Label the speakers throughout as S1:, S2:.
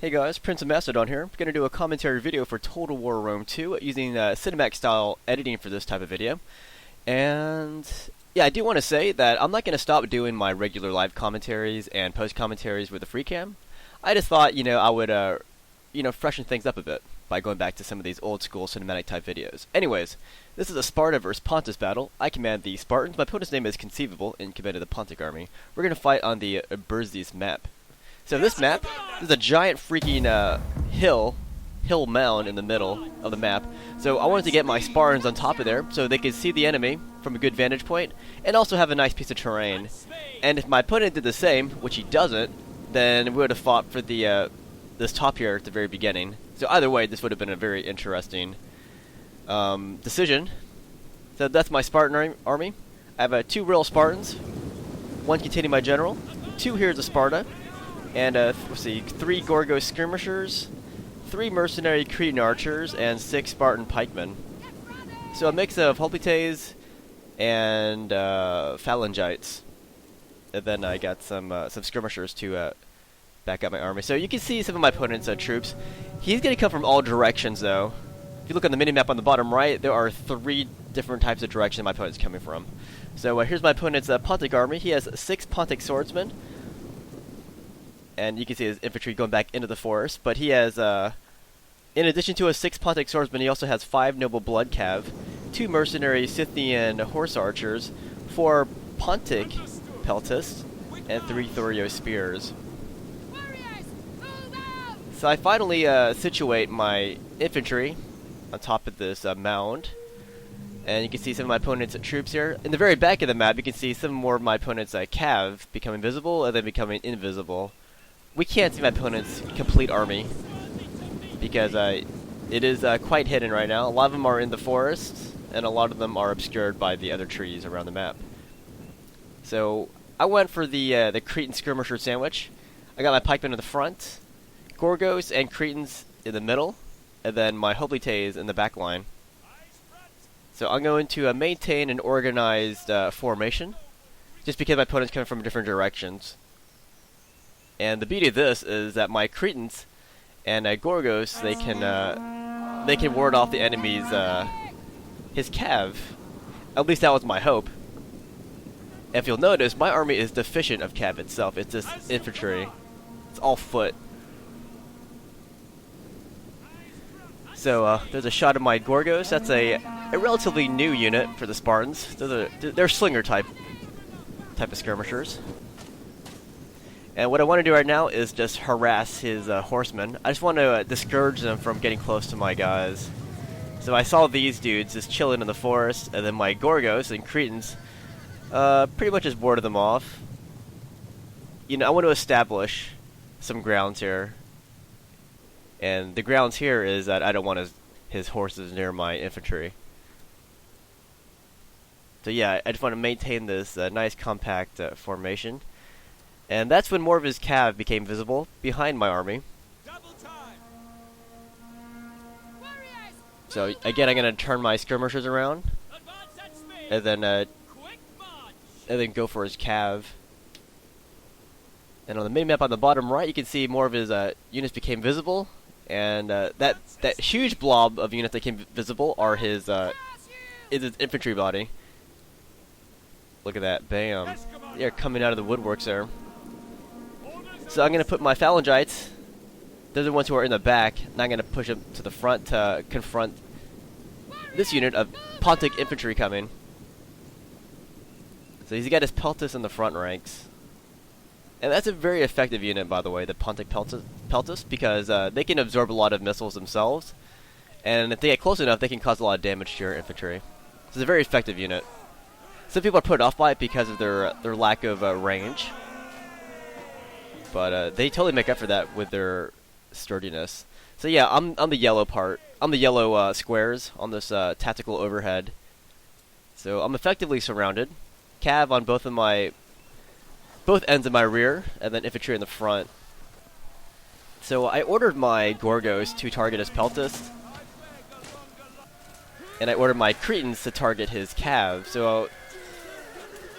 S1: Hey guys, PrinceofMacedon here. I'm going to do a commentary video for Total War Rome 2 using cinematic style editing for this type of video. And yeah, I do want to say that I'm not going to stop doing my regular live commentaries and post commentaries with the free cam. I just thought, I would, freshen things up a bit by going back to some of these old school cinematic type videos. Anyways, this is a Sparta versus Pontus battle. I command the Spartans. My opponent's name is Conceivable and command of the Pontic army. We're going to fight on the Uburzis map. So this map is a giant freaking hill mound in the middle of the map. So I wanted to get my Spartans on top of there so they could see the enemy from a good vantage point and also have a nice piece of terrain. And if my opponent did the same, which he doesn't, then we would have fought for the this top here at the very beginning. So either way, this would have been a very interesting decision. So that's my Spartan army. I have 2 real Spartans, 1 containing my general, 2 heroes of Sparta, and let's see, 3 Gorgos skirmishers, 3 mercenary Cretan archers, and 6 Spartan pikemen. So a mix of hoplites and phalangites. And then I got some skirmishers to back up my army. So you can see some of my opponent's troops. He's going to come from all directions, though. If you look on the mini-map on the bottom right, there are 3 different types of directions my opponent's coming from. So here's my opponent's Pontic army. He has 6 Pontic swordsmen. And you can see his infantry going back into the forest. But he has, in addition to his 6 Pontic swordsmen, he also has 5 noble blood cav, 2 mercenary Scythian horse archers, 4 Pontic peltasts, and 3 Thorio spears. So I finally situate my infantry on top of this mound. And you can see some of my opponent's troops here. In the very back of the map, you can see some more of my opponent's cav becoming visible and then becoming invisible. We can't see my opponent's complete army because it is quite hidden right now. A lot of them are in the forest, and a lot of them are obscured by the other trees around the map. So I went for the Cretan skirmisher sandwich. I got my pikemen in the front, Gorgos and Cretans in the middle, and then my hoplites in the back line. So I'm going to maintain an organized formation, just because my opponent's coming from different directions. And the beauty of this is that my Cretans and Gorgos, they can ward off the enemy's his cav. At least that was my hope. And if you'll notice, my army is deficient of cav itself. It's just infantry. It's all foot. So there's a shot of my Gorgos. That's a relatively new unit for the Spartans. They're slinger type of skirmishers. And what I want to do right now is just harass his horsemen. I just want to discourage them from getting close to my guys. So I saw these dudes just chilling in the forest, and then my Gorgos and Cretans pretty much just warded them off. I want to establish some grounds here. And the grounds here is that I don't want his horses near my infantry. So yeah, I just want to maintain this nice compact formation. And that's when more of his cav became visible behind my army. So again, I'm going to turn my skirmishers around, and then go for his cav. And on the mini-map on the bottom right, you can see more of his units became visible, and that huge blob of units that became visible are his infantry body. Look at that, bam! They're coming out of the woodworks there. So I'm going to put my phalangites, they're the ones who are in the back, and I'm going to push them to the front to confront this unit of Pontic infantry coming. So he's got his peltasts in the front ranks. And that's a very effective unit, by the way, the Pontic peltasts, because they can absorb a lot of missiles themselves. And if they get close enough, they can cause a lot of damage to your infantry. So it's a very effective unit. Some people are put off by it because of their lack of range. But they totally make up for that with their sturdiness. So yeah, I'm the yellow part. I'm the yellow squares on this tactical overhead. So I'm effectively surrounded. Cav on both ends of my rear, and then infantry in the front. So I ordered my Gorgos to target his peltasts, and I ordered my Cretans to target his cav. So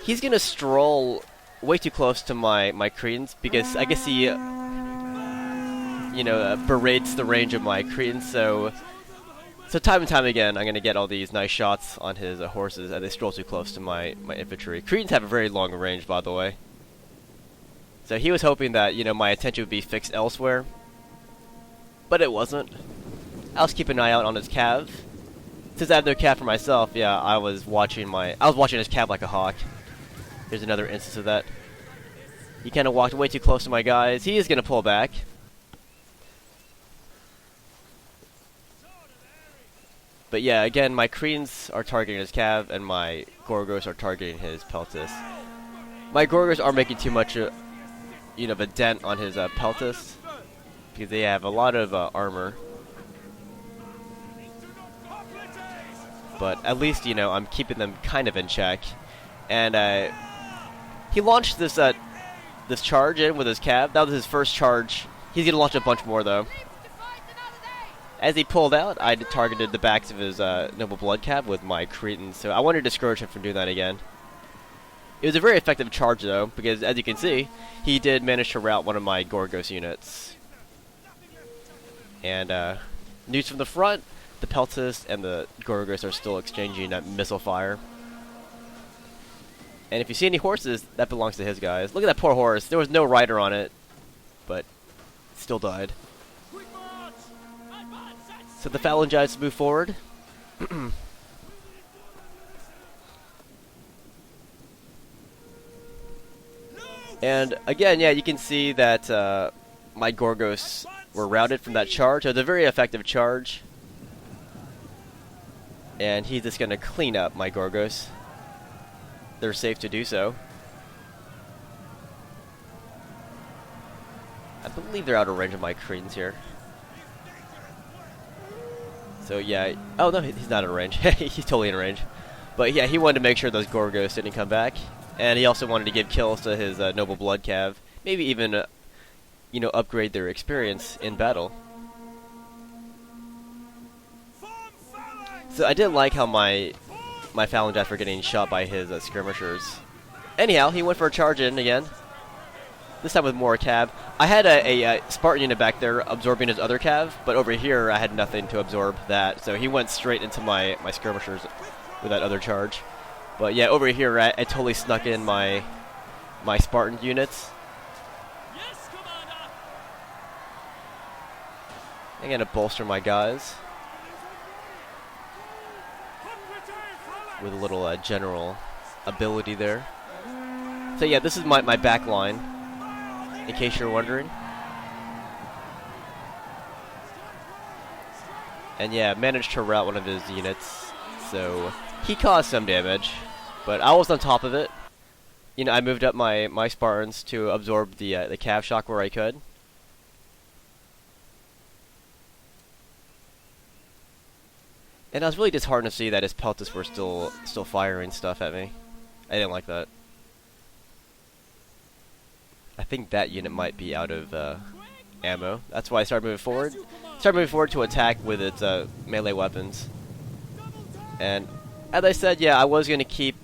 S1: he's gonna stroll way too close to my Cretans because I guess he berates the range of my Cretans. So time and time again, I'm gonna get all these nice shots on his horses as they stroll too close to my infantry. Cretans have a very long range, by the way. So he was hoping that my attention would be fixed elsewhere, but it wasn't. I was keeping an eye out on his cav. Since I have no cav for myself, yeah, I was watching his cav like a hawk. Here's another instance of that. He kind of walked way too close to my guys. He is gonna pull back. But yeah, again, my Cretans are targeting his cav, and my Gorgos are targeting his peltis. My Gorgos are making too much, of a dent on his peltis because they have a lot of armor. But at least, I'm keeping them kind of in check. And he launched this charge in with his cav. That was his first charge. He's gonna launch a bunch more though. As he pulled out, I targeted the backs of his noble blood cav with my Cretans. So I wanted to discourage him from doing that again. It was a very effective charge though, because as you can see, he did manage to rout one of my Gorgos units. And news from the front. The peltis and the Gorgos are still exchanging missile fire. And if you see any horses, that belongs to his guys. Look at that poor horse. There was no rider on it, but it still died. So the phalangites move forward. And again, yeah, you can see that my Gorgos were routed from that charge. It was a very effective charge. And he's just going to clean up my Gorgos. They're safe to do so. I believe they're out of range of my Cretans here. So yeah, oh no, he's not in range. He's totally in range. But yeah, he wanted to make sure those Gorgos didn't come back. And he also wanted to give kills to his noble blood cav. Maybe even, upgrade their experience in battle. So I didn't like how my phalangites were getting shot by his skirmishers. Anyhow, he went for a charge in again. This time with more cav. I had a Spartan unit back there absorbing his other cav, but over here I had nothing to absorb that. So he went straight into my skirmishers with that other charge. But yeah, over here I totally snuck in my Spartan units.
S2: Yes, Commander.
S1: I'm gonna bolster my guys with a little general ability there. So yeah, this is my back line, in case you're wondering. And yeah, managed to rout one of his units, so he caused some damage, but I was on top of it. I moved up my Spartans to absorb the cav shock where I could. And I was really disheartened to see that his peltis were still firing stuff at me. I didn't like that. I think that unit might be out of ammo. That's why I started moving forward. Started moving forward to attack with its melee weapons. And as I said, yeah, I was going to keep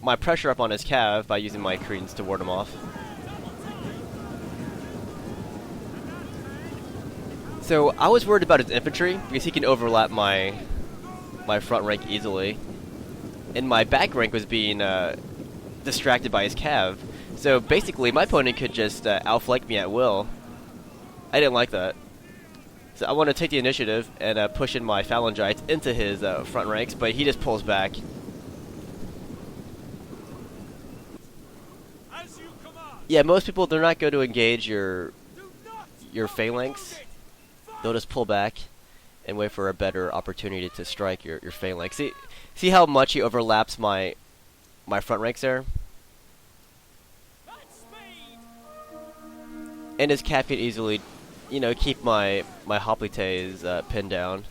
S1: my pressure up on his cav by using my Cretans to ward him off. So I was worried about his infantry because he can overlap my front rank easily, and my back rank was being distracted by his cav. So basically, my opponent could just outflank me at will. I didn't like that. So I want to take the initiative and push in my phalangites into his front ranks, but he just pulls back. Yeah, most people, they're not going to engage your phalanx. They'll just pull back and wait for a better opportunity to strike your phalanx. See how much he overlaps my front ranks there? And his cav can easily, keep my hoplites pinned down.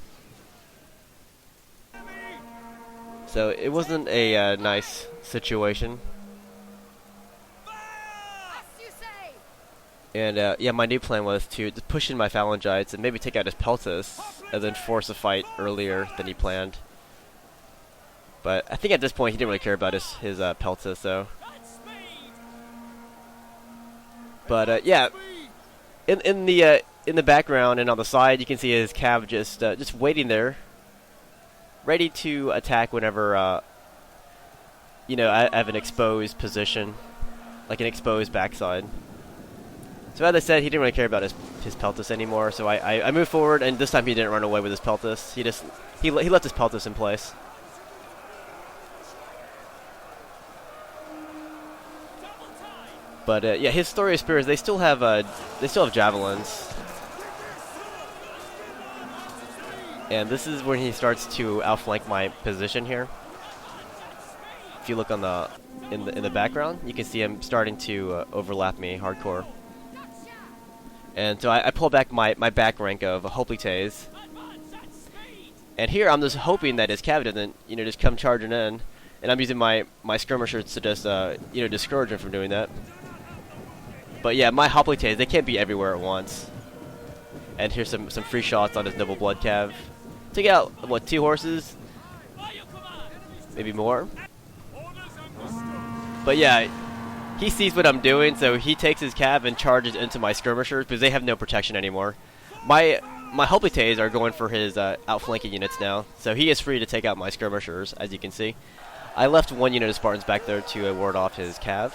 S1: So it wasn't a nice situation. And yeah, my new plan was to push in my phalangites and maybe take out his peltis, and then force a fight earlier than he planned. But I think at this point he didn't really care about his peltis, though. But yeah, in the in the background and on the side, you can see his cav just waiting there, ready to attack whenever you know, I have an exposed position, like an exposed backside. So as I said, he didn't really care about his peltus anymore. So I moved forward, and this time he didn't run away with his peltus. He left his peltus in place. But yeah, his story of spears, they still have javelins. And this is when he starts to outflank my position here. If you look on in the background, you can see him starting to overlap me hardcore. And so I pull back my back rank of hoplites. And here I'm just hoping that his cav doesn't, you know, just come charging in. And I'm using my skirmishers to just you know, discourage him from doing that. But yeah, my hoplites, they can't be everywhere at once. And here's some free shots on his noble blood cav. Took out, what, 2 horses? Maybe more? But yeah, he sees what I'm doing, so he takes his cav and charges into my skirmishers because they have no protection anymore. My hoplites are going for his outflanking units now, so he is free to take out my skirmishers, as you can see. I left 1 unit of Spartans back there to ward off his cav.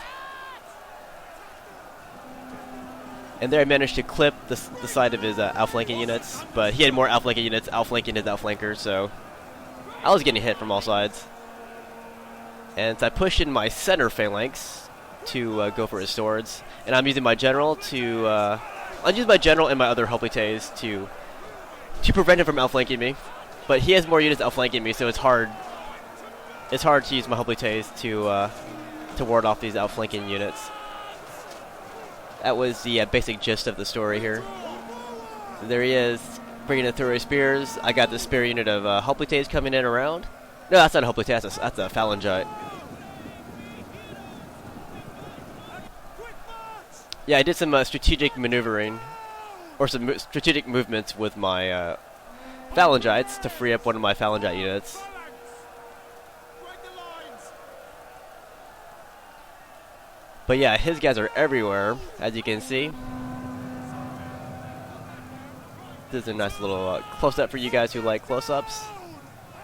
S1: And there I managed to clip the side of his outflanking units, but he had more outflanking units outflanking his outflankers, so I was getting hit from all sides. And so I pushed in my center phalanx to go for his swords, and I'm using my general to I'll use my general and my other hoplites to prevent him from outflanking me. But he has more units outflanking me, so it's hard to use my hoplites to ward off these outflanking units. That was the basic gist of the story here. So there he is, bringing in through his spears. I got the spear unit of hoplites coming in around. No, that's not a hoplite, that's a phalangite. Yeah, I did some strategic maneuvering, or some strategic movements with my phalangites to free up one of my phalangite units. But yeah, his guys are everywhere, as you can see. This is a nice little close-up for you guys who like close-ups.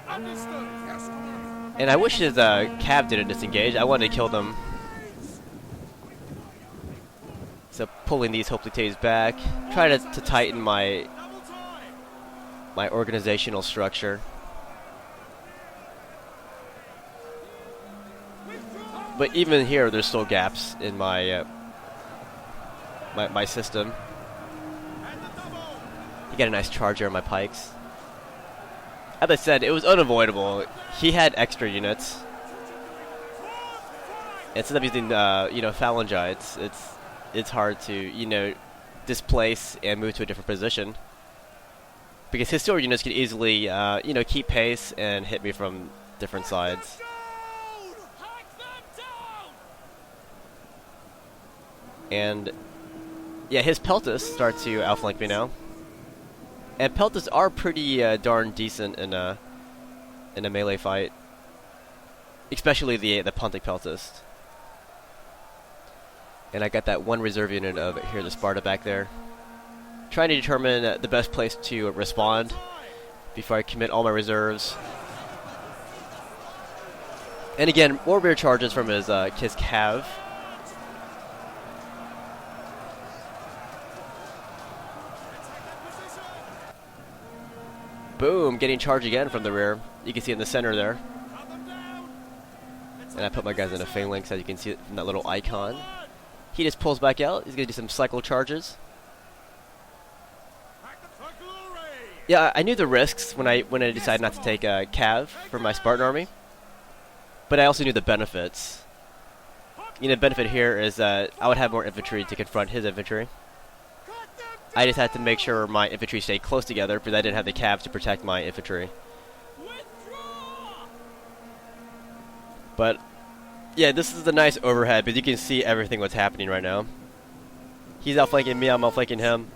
S1: And I wish his cav didn't disengage. I wanted to kill them. So pulling these hoplites back, try to tighten my organizational structure. But even here, there's still gaps in my my system. You got a nice charger on my pikes. As I said, it was unavoidable. He had extra units. Instead of using you know, phalangites, it's hard to, you know, displace and move to a different position, because his sword units can easily you know, keep pace and hit me from different sides. And yeah, his peltus starts to outflank me now. And peltus are pretty darn decent in a melee fight, especially the punting peltus. And I got that 1 reserve unit of here, the Sparta back there, trying to determine the best place to respond before I commit all my reserves. And again, more rear charges from his cav. Boom, getting charged again from the rear. You can see in the center there. And I put my guys in a phalanx, as you can see it from that little icon. He just pulls back out. He's going to do some cycle charges. Yeah, I knew the risks when I decided not to take a cav for my Spartan army. But I also knew the benefits. You know, the benefit here is that I would have more infantry to confront his infantry. I just had to make sure my infantry stayed close together, because I didn't have the cav to protect my infantry. But yeah, this is a nice overhead, because you can see everything what's happening right now. He's outflanking me, I'm outflanking him.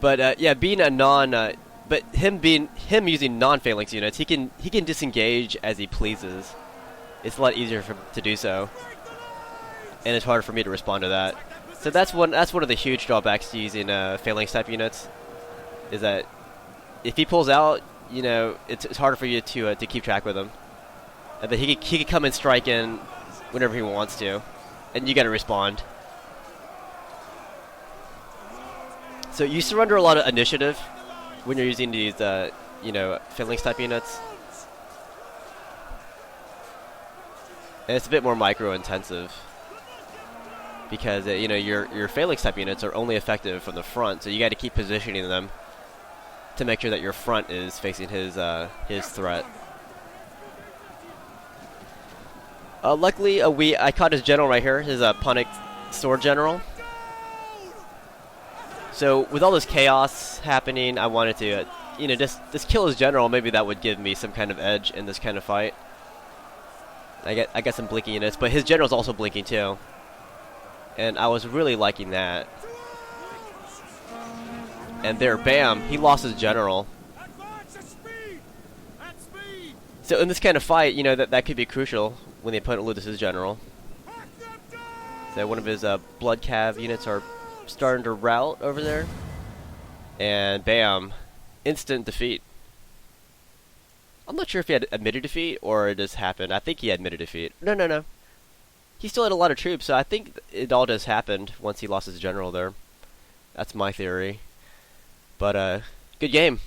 S1: But yeah, being a but him using non-phalanx units, he can disengage as he pleases. It's a lot easier to do so, and it's harder for me to respond to that. So that's one of the huge drawbacks to using phalanx type units, is that if he pulls out, you know, it's harder for you to keep track with him. And then he could come and strike in whenever he wants to, and you got to respond. So you surrender a lot of initiative when you're using these, you know, phalanx type units. And it's a bit more micro intensive because you know your phalanx type units are only effective from the front, so you got to keep positioning them to make sure that your front is facing his threat. Luckily, I caught his general right here, his Punic sword general. So with all this chaos happening, I wanted to, you know, just kill his general. Maybe that would give me some kind of edge in this kind of fight. I got some blinking units, but his general's also blinking too, and I was really liking that. And there, bam, he lost his general. So in this kind of fight, you know, that could be crucial when the opponent loses his general. So one of his blood cav units are starting to rout over there, and bam, instant defeat. I'm not sure if he had admitted defeat or it just happened. I think he admitted defeat. No. He still had a lot of troops, so I think it all just happened once he lost his general there. That's my theory. But good game.